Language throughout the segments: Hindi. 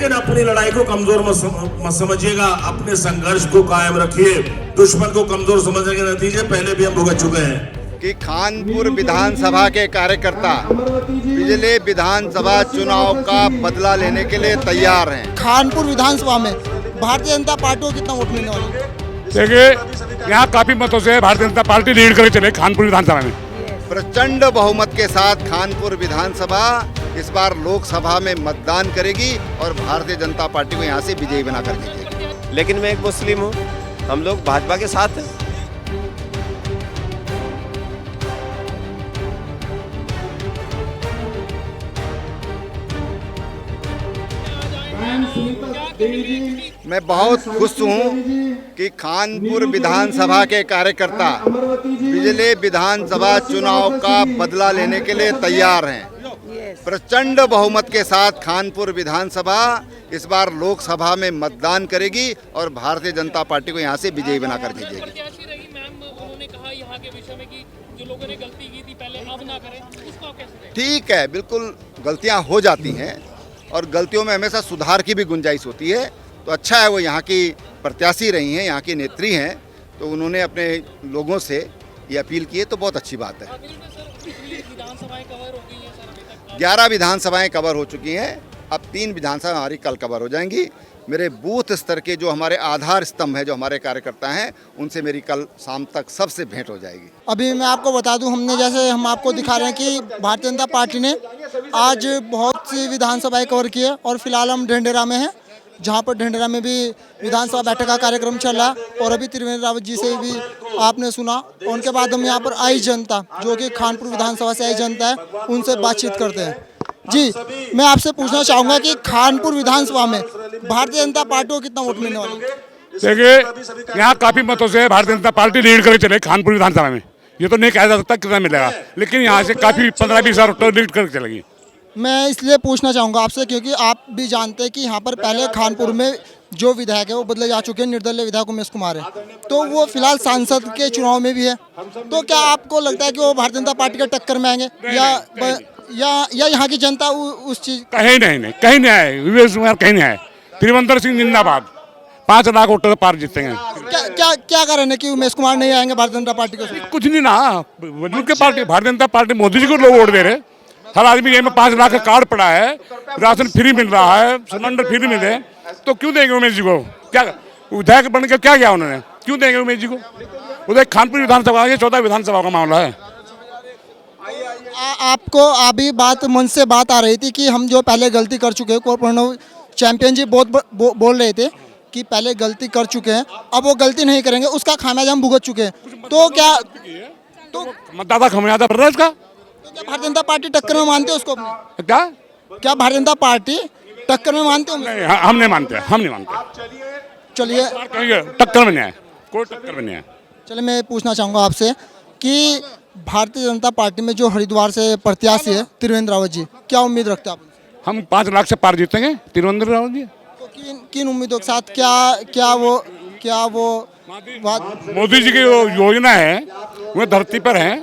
लेकिन अपनी लड़ाई को कमजोर मत समझिएगा, अपने संघर्ष को कायम रखिए। दुश्मन को कमजोर समझने के नतीजे पहले भी हम भुगत चुके हैं कि कानपुर विधानसभा के कार्यकर्ता पिछले विधानसभा चुनाव का बदला लेने के लिए तैयार हैं। कानपुर विधानसभा में भारतीय जनता पार्टी को कितना वोट मिलने वाला है? देखिए, यहाँ काफी मतों से भारतीय जनता पार्टी लीड करके चले कानपुर विधानसभा में। प्रचंड बहुमत के साथ कानपुर विधानसभा इस बार लोकसभा में मतदान करेगी और भारतीय जनता पार्टी को यहाँ से विजयी बना कर दीजिएगी। लेकिन मैं एक मुस्लिम हूँ, हम लोग भाजपा के साथ हैं। मैं बहुत खुश हूँ कि कानपुर विधानसभा के कार्यकर्ता पिछले विधानसभा चुनाव का बदला लेने के लिए तैयार हैं। प्रचंड बहुमत के साथ कानपुर विधानसभा इस बार लोकसभा में मतदान करेगी और भारतीय जनता पार्टी को यहाँ से विजयी बना कर दीजिएगी। उन्होंने कहा यहाँ के विषय में कि जो लोगों ने गलती की थी पहले अब ना करें, उसको आप कैसे देखें? ठीक है, बिल्कुल गलतियाँ हो जाती हैं और गलतियों में हमेशा सुधार की भी गुंजाइश होती है। तो अच्छा है, वो यहाँ की प्रत्याशी रही हैं, यहाँ की नेत्री हैं, तो उन्होंने अपने लोगों से ये अपील की है, तो बहुत अच्छी बात है। 11 विधानसभाएं कवर हो चुकी हैं, अब 3 विधानसभा हमारी कल कवर हो जाएंगी। मेरे बूथ स्तर के जो हमारे आधार स्तंभ है, जो हमारे कार्यकर्ता हैं, उनसे मेरी कल शाम तक सबसे भेंट हो जाएगी। अभी मैं आपको बता दूं, हमने जैसे हम आपको दिखा रहे हैं कि भारतीय जनता पार्टी ने आज बहुत सी विधानसभाएं कवर की है और फिलहाल हम ढेंडेरा में हैं, जहां पर ढेंडेरा में भी विधानसभा बैठक का कार्यक्रम चल रहा है और अभी त्रिवेंद्र रावत जी से भी आपने सुना। और उनके बाद हम यहाँ पर आई जनता, जो कि कानपुर विधानसभा से आई जनता है, उनसे बातचीत करते हैं। जी, मैं आपसे पूछना चाहूँगा कि कानपुर विधानसभा में भारतीय जनता पार्टी को कितना वोट मिलने वाला है? देखिए, यहाँ काफी मतों से भारतीय जनता पार्टी लीड करके चले कानपुर विधानसभा में। ये तो नहीं कहा जा सकता कितना मिलेगा, लेकिन यहाँ से काफी 15-20 हज़ार वोट लीड करके चलेगी। मैं इसलिए पूछना चाहूँगा आपसे क्योंकि आप भी जानते हैं कि यहाँ पर पहले कानपुर में जो विधायक है वो बदले जा चुके हैं। निर्दलीय विधायक उमेश कुमार है, तो वो फिलहाल सांसद के चुनाव में भी है। तो क्या आपको लगता है कि वो भारतीय जनता पार्टी के टक्कर में आएंगे या यहाँ की जनता उस चीज? कहीं नहीं आए उमेश कुमार, कहीं नहीं आए। त्रिवेंद्र सिंह जिंदाबाद, 5 लाख वोटों पार जीतेंगे। क्या कारण है कि उमेश कुमार नहीं आएंगे भारतीय जनता पार्टी को? कुछ नहीं ना, भारतीय जनता पार्टी मोदी जी को लोग वोट दे रहे। हर आदमी के में 5 लाख का कार्ड पड़ा है, राशन फ्री मिल रहा है, सिलेंडर फ्री मिले, तो क्यों देंगे उमेश जी को? क्या विधायक बन के क्या किया उन्होंने? क्यों देंगे उमेश जी को? उधर कानपुर विधानसभा, ये 14 विधानसभा का मामला है। आपको अभी बात मन से बात आ रही थी कि हम जो पहले गलती कर चुके हैं, प्रणव चैंपियन जी बहुत बोल रहे थे कि पहले गलती कर चुके हैं, अब वो गलती नहीं करेंगे, उसका खामियाजा हम भुगत चुके हैं। तो क्या मतदाता खामियाजा भर रहा है इसका? तो क्या भारतीय जनता पार्टी टक्कर में मानते हो उसको? क्या भारतीय जनता पार्टी टक्कर में मानते हो? हम नहीं मानते। चलिए, टक्कर में नहीं है, कोई टक्कर में नहीं है। चलिए, मैं पूछना चाहूँगा आपसे कि भारतीय जनता पार्टी में जो हरिद्वार से प्रत्याशी है त्रिवेंद्र रावत जी, क्या उम्मीद रखते हैं आप? हम 5 लाख से पार जीतेंगे त्रिवेंद्र रावत जी। तो किन उम्मीदों के साथ? क्या वो मोदी जी की योजना है वो धरती पर है,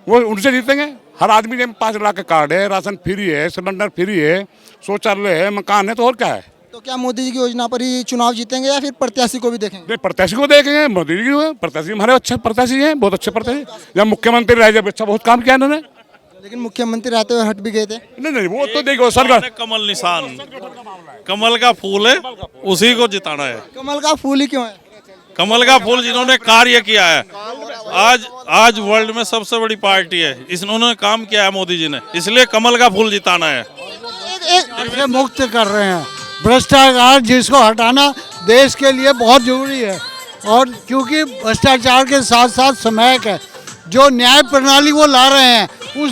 वो उनसे जीतेंगे। हर आदमी के 5 लाख का कार्ड है, राशन फ्री है, सिलेंडर फ्री है, शौचालय है, मकान है, तो और क्या है? तो क्या मोदी जी की योजना पर ही चुनाव जीतेंगे या फिर प्रत्याशी को भी देखेंगे? प्रत्याशी को देखेंगे, मोदी जी की प्रत्याशी हमारे अच्छे प्रत्याशी हैं, बहुत अच्छे प्रत्याशी। जब मुख्यमंत्री रहे, जब अच्छा बहुत काम किया इन्होंने। लेकिन मुख्यमंत्री रहते हुए हट भी गए थे। नहीं, वो तो देखो सरकार, कमल निशान, कमल का फूल है, उसी को जिताना है। कमल का फूल ही क्यों है? कमल का फूल जिन्होंने कार्य किया है, आज वर्ल्ड में सबसे बड़ी पार्टी है, इन्होंने काम किया है मोदी जी ने, इसलिए कमल का फूल जिताना है। मुक्त कर रहे हैं भ्रष्टाचार, जिसको हटाना देश के लिए बहुत जरूरी है। और क्योंकि भ्रष्टाचार के साथ साथ समयक है, जो न्याय प्रणाली वो ला रहे हैं, उस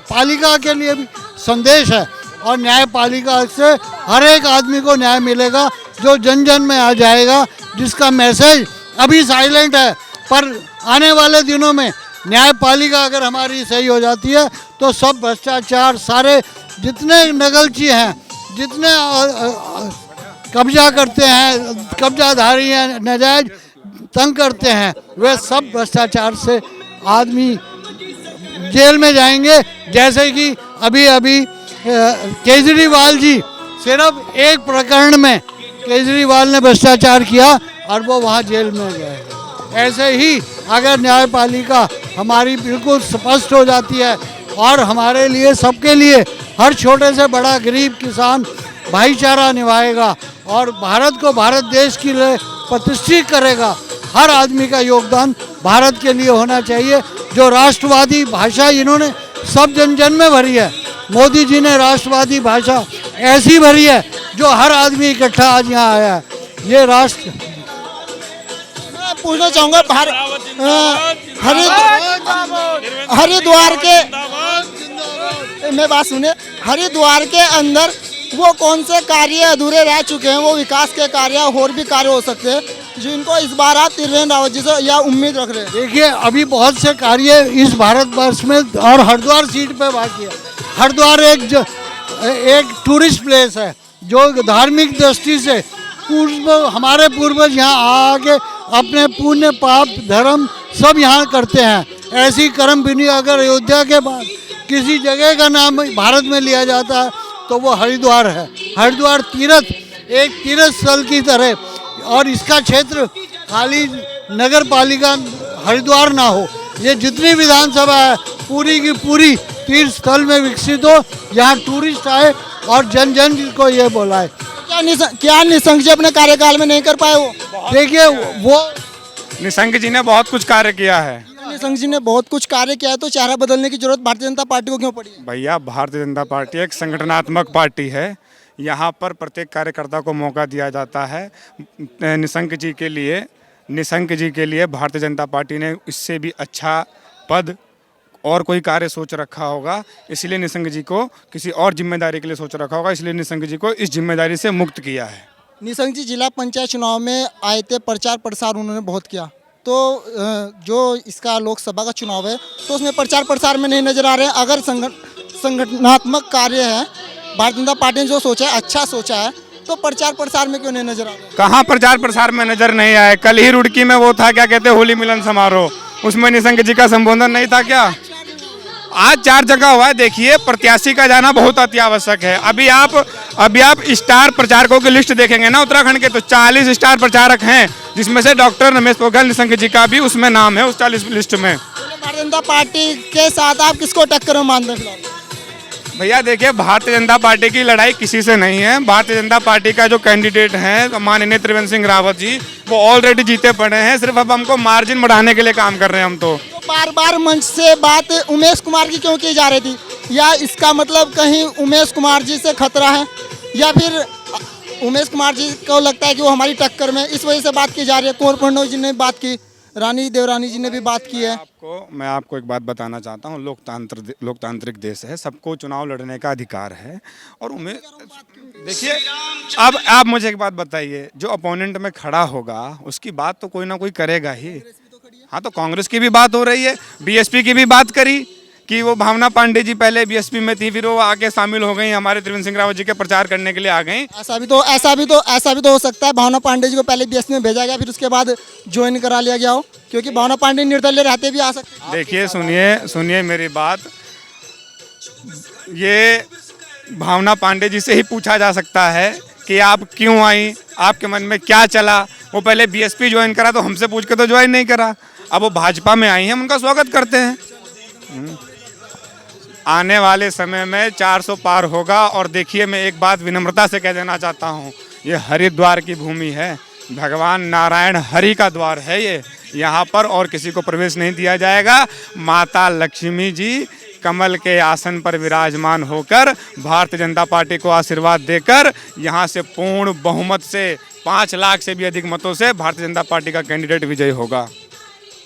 पालिका के लिए भी संदेश है। और न्यायपालिका से हर एक आदमी को न्याय मिलेगा, जो जन जन में आ जाएगा, जिसका मैसेज अभी साइलेंट है, पर आने वाले दिनों में न्यायपालिका अगर हमारी सही हो जाती है तो सब भ्रष्टाचार, सारे जितने नगलची हैं, जितने कब्जा करते हैं, कब्जाधारी हैं, नाजायज तंग करते हैं, वे सब भ्रष्टाचार से आदमी जेल में जाएंगे। जैसे कि अभी केजरीवाल जी सिर्फ एक प्रकरण में केजरीवाल ने भ्रष्टाचार किया और वो वहाँ जेल में गए। ऐसे ही अगर न्यायपालिका हमारी बिल्कुल स्पष्ट हो जाती है और हमारे लिए, सबके लिए, हर छोटे से बड़ा गरीब किसान भाईचारा निभाएगा और भारत को भारत देश के लिए प्रतिष्ठित करेगा, हर आदमी का योगदान भारत के लिए होना चाहिए। जो राष्ट्रवादी भाषा इन्होंने सब जन जन में भरी है, मोदी जी ने राष्ट्रवादी भाषा ऐसी भरी है जो हर आदमी इकट्ठा आज यहाँ आया है। ये राष्ट्र, मैं पूछना चाहूँगा हरिद्वार के, मैं बात सुने, हरिद्वार के अंदर वो कौन से कार्य अधूरे रह चुके हैं, वो विकास के कार्य और भी कार्य हो सकते हैं जिनको इस बार आप त्रिवेंद्र रावत जी से या उम्मीद रख रहे हैं? देखिए अभी बहुत से कार्य इस भारतवर्ष में और हरिद्वार सीट पे बाकी है। हरिद्वार एक टूरिस्ट प्लेस है जो धार्मिक दृष्टि से हमारे पूर्वज यहाँ आके अपने पुण्य पाप धर्म सब यहाँ करते हैं। ऐसी कर्म भूमि अगर अयोध्या के बाद किसी जगह का नाम भारत में लिया जाता है तो वो हरिद्वार है। हरिद्वार एक तीर्थ स्थल की तरह, और इसका क्षेत्र खाली नगर पालिका हरिद्वार ना हो, ये जितनी विधानसभा है पूरी की पूरी तीर्थ स्थल में विकसित हो, यहाँ टूरिस्ट आए और जन जन को ये बोलाए। क्या निशंक जी अपने कार्यकाल में नहीं कर पाए? वो देखिए, वो निशंक जी ने बहुत कुछ कार्य किया है। निशंक जी ने बहुत कुछ कार्य किया है, तो चेहरा बदलने की जरूरत भारतीय जनता पार्टी को क्यों पड़ी है? भैया, भारतीय जनता पार्टी एक संगठनात्मक पार्टी है। यहाँ पर प्रत्येक कार्यकर्ता को मौका दिया जाता है। निशंक जी के लिए भारतीय जनता पार्टी ने इससे भी अच्छा पद और कोई कार्य सोच रखा होगा, इसलिए निशंक जी को किसी और जिम्मेदारी के लिए सोच रखा होगा, इसलिए निशंक जी को इस जिम्मेदारी से मुक्त किया है। निशंक जी जिला पंचायत चुनाव में आए थे, प्रचार प्रसार उन्होंने बहुत किया, तो जो इसका लोकसभा का चुनाव है तो उसमें प्रचार प्रसार में नहीं नजर आ रहे हैं। अगर संगठनात्मक कार्य है, भारतीय जनता पार्टी ने जो सोचा है अच्छा सोचा है, तो प्रचार प्रसार में क्यों नहीं नजर आ रहे? कहाँ प्रचार प्रसार में नजर नहीं आए? कल ही रुड़की में वो था, क्या कहते हैं, होली मिलन समारोह, उसमें निशंक जी का संबोधन नहीं था क्या? आज 4 जगह हुआ है। देखिए, प्रत्याशी का जाना बहुत अति आवश्यक है। अभी आप स्टार प्रचारकों की लिस्ट देखेंगे ना उत्तराखंड के, तो 40 स्टार प्रचारक हैं, जिसमें से डॉक्टर रमेश पोखरियाल निशंक जी का भी उसमें नाम है, उस 40 लिस्ट में। भारतीय जनता पार्टी के साथ आप किसको टक्कर में मानते हैं फिलहाल? भैया देखिए, भारतीय जनता पार्टी की लड़ाई किसी से नहीं है। भारतीय जनता पार्टी का जो कैंडिडेट है माननीय त्रिवेंद्र सिंह रावत जी, वो ऑलरेडी जीते पड़े हैं। सिर्फ अब हमको मार्जिन बढ़ाने के लिए काम कर रहे हैं हम तो बार बार मंच से बात उमेश कुमार की क्यों की जा रही थी? या इसका मतलब कहीं उमेश कुमार जी से खतरा है, या फिर उमेश कुमार जी को लगता है कि वो हमारी टक्कर में, इस वजह से बात की जा रही है? कुंवर फडणवीस जी ने बात की, रानी देवरानी जी ने भी बात की है। मैं आपको एक बात बताना चाहता हूँ, लोकतांत्रिक देश है, सबको चुनाव लड़ने का अधिकार है। और देखिए, अब आप मुझे एक बात बताइए, जो अपोनेंट में खड़ा होगा उसकी बात तो कोई ना कोई करेगा ही। हाँ, तो कांग्रेस की भी बात हो रही है, बीएसपी की भी बात करी कि वो भावना पांडे जी पहले बीएसपी में थी, फिर वो आके शामिल हो गई, हमारे त्रिवेंद्र सिंह रावत जी के प्रचार करने के लिए आ गई। ऐसा भी तो हो सकता है भावना पांडे जी को पहले बीएसपी में भेजा गया, फिर उसके बाद ज्वाइन करा लिया गया हो, क्योंकि भावना पांडे निर्दलीय रहते भी आ सकते हैं। देखिए, सुनिए मेरी बात, ये भावना पांडे जी से ही पूछा जा सकता है कि आप क्यों आई, आपके मन में क्या चला। वो पहले बीएसपी ज्वाइन करा तो हमसे पूछ के तो ज्वाइन नहीं करा, अब वो भाजपा में आई हैं, हम उनका स्वागत करते हैं। आने वाले समय में 400 पार होगा। और देखिए, मैं एक बात विनम्रता से कह देना चाहता हूँ, ये हरिद्वार की भूमि है, भगवान नारायण हरि का द्वार है ये, यहाँ पर और किसी को प्रवेश नहीं दिया जाएगा। माता लक्ष्मी जी कमल के आसन पर विराजमान होकर भारतीय जनता पार्टी को आशीर्वाद देकर यहाँ से पूर्ण बहुमत से 5 लाख से भी अधिक मतों से भारतीय जनता पार्टी का कैंडिडेट विजयी होगा।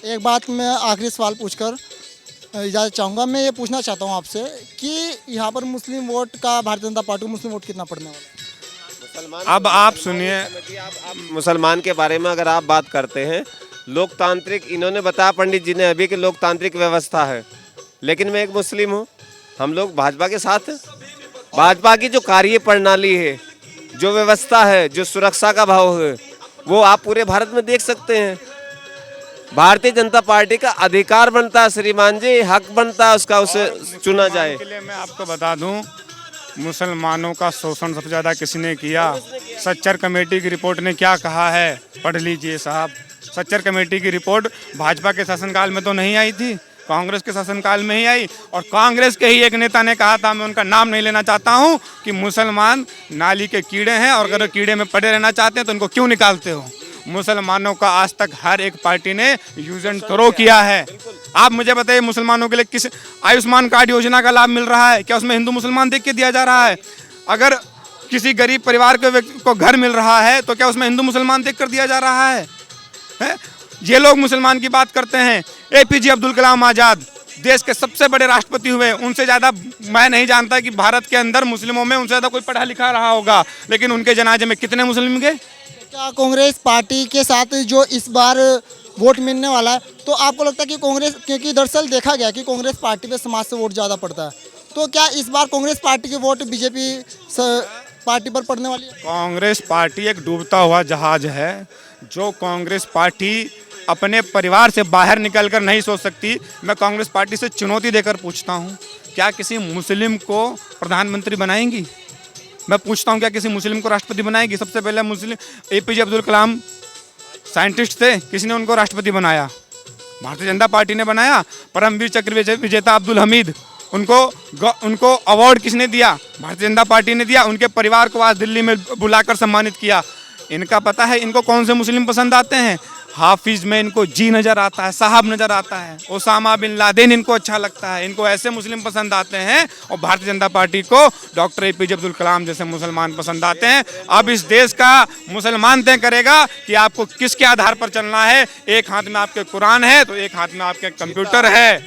एक बात मैं आखिरी सवाल पूछकर इजाज़त चाहूँगा। मैं ये पूछना चाहता हूँ आपसे कि यहाँ पर मुस्लिम वोट का भारतीय जनता पार्टी को मुस्लिम वोट कितना पड़ने वाला है? अब आप सुनिए, मुसलमान के बारे में अगर आप बात करते हैं, लोकतांत्रिक, इन्होंने बताया पंडित जी ने अभी कि लोकतांत्रिक व्यवस्था है, लेकिन मैं एक मुस्लिम हूँ, हम लोग भाजपा के साथ हैं। भाजपा की जो कार्य प्रणाली है, जो व्यवस्था है, जो सुरक्षा का भाव है, वो आप पूरे भारत में देख सकते हैं। भारतीय जनता पार्टी का अधिकार बनता है श्रीमान जी, हक बनता है उसका, उसे चुना जाए। के लिए मैं आपको बता दूं, मुसलमानों का शोषण सबसे ज़्यादा किसने किया? सच्चर कमेटी की रिपोर्ट ने क्या कहा है, पढ़ लीजिए साहब। सच्चर कमेटी की रिपोर्ट भाजपा के शासनकाल में तो नहीं आई थी, कांग्रेस के शासनकाल में ही आई। और कांग्रेस के ही एक नेता ने कहा था, मैं उनका नाम नहीं लेना चाहता हूं, कि मुसलमान नाली के कीड़े हैं और अगर कीड़े में पड़े रहना चाहते हैं तो उनको क्यों निकालते हो। मुसलमानों का आज तक हर एक पार्टी ने यूज एंड थ्रो किया है। आप मुझे बताइए, मुसलमानों के लिए किस आयुष्मान कार्ड योजना का लाभ मिल रहा है? क्या उसमें हिंदू मुसलमान देख के दिया जा रहा है? अगर किसी गरीब परिवार के व्यक्ति को घर मिल रहा है तो क्या उसमें हिंदू मुसलमान देख कर दिया जा रहा है? ये लोग मुसलमान की बात करते हैं। APJ अब्दुल कलाम आज़ाद देश के सबसे बड़े राष्ट्रपति हुए, उनसे ज़्यादा मैं नहीं जानता कि भारत के अंदर मुस्लिमों में उनसे ज़्यादा कोई पढ़ा लिखा रहा होगा, लेकिन उनके जनाजे में कितने मुस्लिम गए? क्या कांग्रेस पार्टी के साथ जो इस बार वोट मिलने वाला है, तो आपको लगता है कि कांग्रेस, क्योंकि दरअसल देखा गया कि कांग्रेस पार्टी पे समाज से वोट ज़्यादा पड़ता है, तो क्या इस बार कांग्रेस पार्टी के वोट बीजेपी पार्टी पर पड़ने वाली है? कांग्रेस पार्टी एक डूबता हुआ जहाज है। जो कांग्रेस पार्टी अपने परिवार से बाहर निकलकर नहीं सोच सकती, मैं कांग्रेस पार्टी से चुनौती देकर पूछता हूं, क्या किसी मुस्लिम को प्रधानमंत्री बनाएंगी? मैं पूछता हूं, क्या किसी मुस्लिम को राष्ट्रपति बनाएगी? सबसे पहले मुस्लिम APJ अब्दुल कलाम साइंटिस्ट थे, किसने उनको राष्ट्रपति बनाया? भारतीय जनता पार्टी ने बनाया। परमवीर चक्र विजेता अब्दुल हमीद, उनको अवार्ड किसने दिया? भारतीय जनता पार्टी ने दिया। उनके परिवार को आज दिल्ली में बुलाकर सम्मानित किया। इनका पता है इनको कौन से मुस्लिम पसंद आते हैं? हाफिज में इनको जी नज़र आता है, साहब नज़र आता है, ओसामा बिन लादेन इनको अच्छा लगता है, इनको ऐसे मुस्लिम पसंद आते हैं। और भारतीय जनता पार्टी को डॉक्टर APJ अब्दुल कलाम जैसे मुसलमान पसंद आते हैं। अब इस देश का मुसलमान तय करेगा कि आपको किसके आधार पर चलना है। एक हाथ में आपके कुरान है तो एक हाथ में आपके कंप्यूटर है।